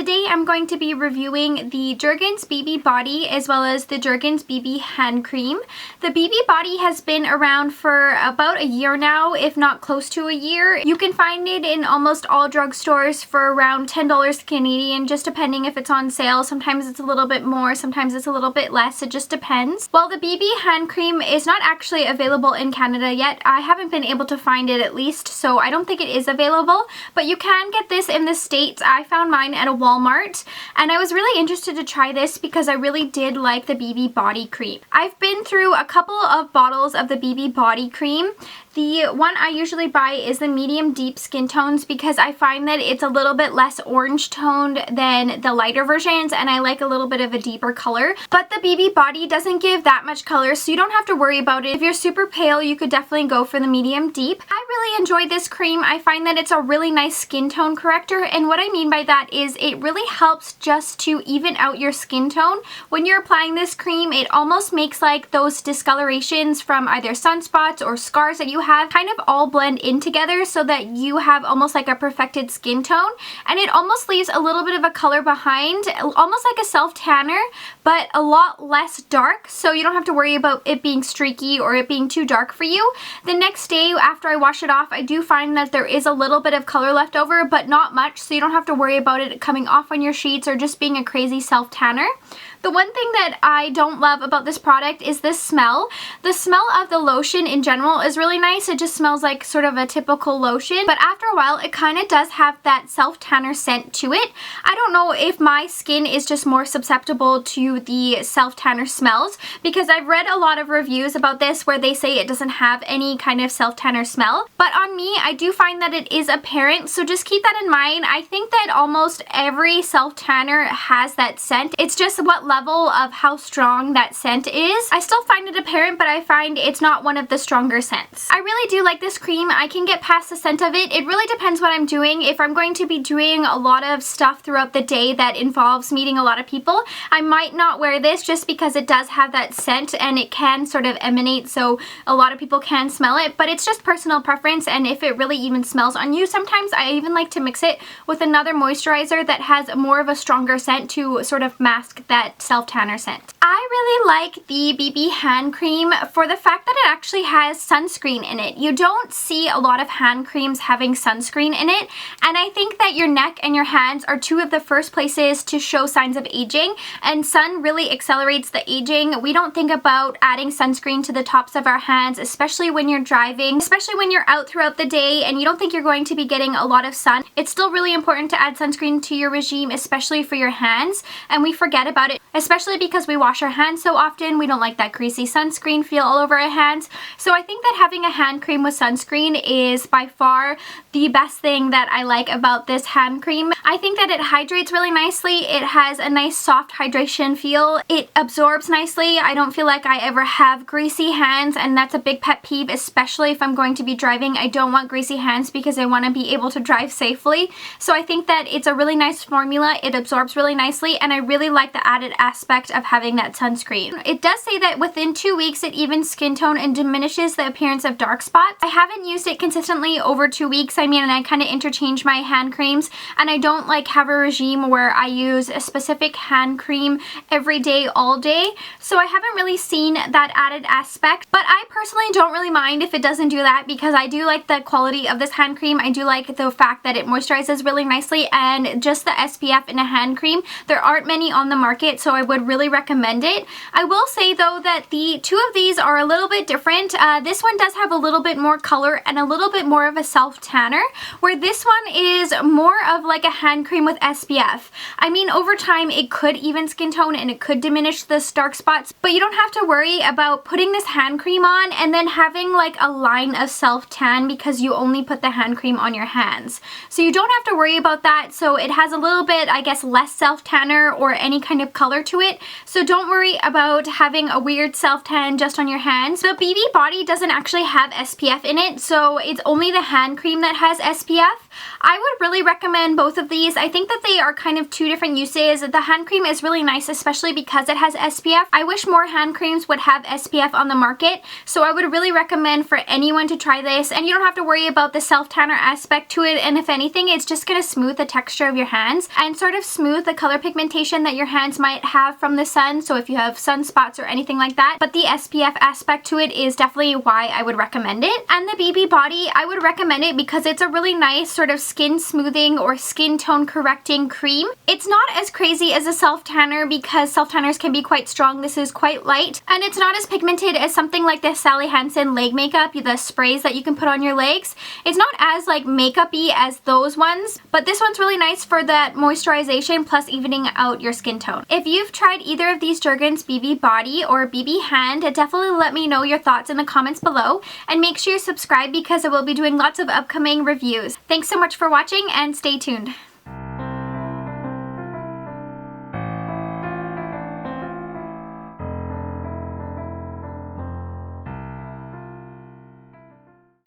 today I'm going to be reviewing the Jergens BB Body as well as the Jergens BB Hand Cream. The BB Body has been around for about a year now, if not close to a year. You can find it in almost all drugstores for around $10 Canadian, just depending if it's on sale. Sometimes it's a little bit more, sometimes it's a little bit less, it just depends. While the BB Hand Cream is not actually available in Canada yet, I haven't been able to find it at least, so I don't think it is available, but you can get this in the States. I found mine at a Walmart, and I was really interested to try this because I really did like the BB Body Cream. I've been through a couple of bottles of the BB Body Cream. The one I usually buy is the medium deep skin tones because I find that it's a little bit less orange toned than the lighter versions, and I like a little bit of a deeper color. But the BB Body doesn't give that much color, so you don't have to worry about it. If you're super pale, you could definitely go for the medium deep. I really enjoyed this cream. I find that it's a really nice skin tone corrector, and what I mean by that is it really helps just to even out your skin tone. When you're applying this cream, it almost makes like those discolorations from either sunspots or scars that you have kind of all blend in together so that you have almost like a perfected skin tone, and it almost leaves a little bit of a color behind, almost like a self tanner, but a lot less dark, so you don't have to worry about it being streaky or it being too dark for you. The next day after I wash it off, I do find that there is a little bit of color left over, but not much, so you don't have to worry about it coming off on your sheets or just being a crazy self tanner. The one thing that I don't love about this product is this smell. The smell of the lotion in general is really nice. It just smells like sort of a typical lotion, but after a while it kind of does have that self-tanner scent to it. I don't know if my skin is just more susceptible to the self-tanner smells, because I've read a lot of reviews about this where they say it doesn't have any kind of self-tanner smell, but on me I do find that it is apparent, so just keep that in mind. I think that almost every self-tanner has that scent. It's just what level of how strong that scent is. I still find it apparent, but I find it's not one of the stronger scents. I really do like this cream. I can get past the scent of it. It really depends what I'm doing. If I'm going to be doing a lot of stuff throughout the day that involves meeting a lot of people, I might not wear this just because it does have that scent and it can sort of emanate, so a lot of people can smell it, but it's just personal preference, and if it really even smells on you, sometimes I even like to mix it with another moisturizer that has more of a stronger scent to sort of mask that self-tanner scent. I really like the BB hand cream for the fact that it actually has sunscreen in it. You don't see a lot of hand creams having sunscreen in it, and I think that your neck and your hands are two of the first places to show signs of aging, and sun really accelerates the aging. We don't think about adding sunscreen to the tops of our hands, especially when you're driving, especially when you're out throughout the day and you don't think you're going to be getting a lot of sun. It's still really important to add sunscreen to your regime, especially for your hands, and we forget about it, especially because we wash our hands so often. We don't like that greasy sunscreen feel all over our hands. So I think that having a hand cream with sunscreen is by far the best thing that I like about this hand cream. I think that it hydrates really nicely. It has a nice soft hydration feel. It absorbs nicely. I don't feel like I ever have greasy hands, and that's a big pet peeve, especially if I'm going to be driving. I don't want greasy hands because I want to be able to drive safely. So I think that it's a really nice formula. It absorbs really nicely, and I really like the added aspect of having that sunscreen. It does say that within 2 weeks it evens skin tone and diminishes the appearance of dark spots. I haven't used it consistently over 2 weeks. I mean, and I kind of interchange my hand creams, and I don't like have a regime where I use a specific hand cream every day all day, so I haven't really seen that added aspect, but I personally don't really mind if it doesn't do that because I do like the quality of this hand cream. I do like the fact that it moisturizes really nicely, and just the SPF in a hand cream, there aren't many on the market, so I would really recommend it. I will say though that the two of these are a little bit different. This one does have a little bit more color and a little bit more of a self tanner, where this one is more of like a hand cream with SPF. I mean, over time it could even skin tone and it could diminish the dark spots, but you don't have to worry about putting this hand cream on and then having like a line of self tan because you only put the hand cream on your hands. So you don't have to worry about that. So it has a little bit, I guess, less self tanner or any kind of color to it. So don't worry about having a weird self tan just on your hands. The BB Body doesn't actually have SPF in it, so it's only the hand cream that has SPF. I would really recommend both of these. I think that they are kind of two different uses. The hand cream is really nice, especially because it has SPF. I wish more hand creams would have SPF on the market, so I would really recommend for anyone to try this, and you don't have to worry about the self-tanner aspect to it, and if anything, it's just going to smooth the texture of your hands and sort of smooth the color pigmentation that your hands might have from the sun, so if you have sunspots or anything like that. But the SPF aspect to it is definitely why I would recommend it. And the BB Body, I would recommend it because it's a really nice sort of skin smoothing or skin tone correcting cream. It's not as crazy as a self-tanner because self-tanners can be quite strong. This is quite light, and it's not as pigmented as something like the Sally Hansen leg makeup, the sprays that you can put on your legs. It's not as like makeup-y as those ones, but this one's really nice for that moisturization plus evening out your skin tone. If you've tried either of these Jergens BB Body or BB Hand, definitely let me know your thoughts in the comments below, and make sure you subscribe because I will be doing lots of upcoming reviews. Thanks so much for watching, and stay tuned.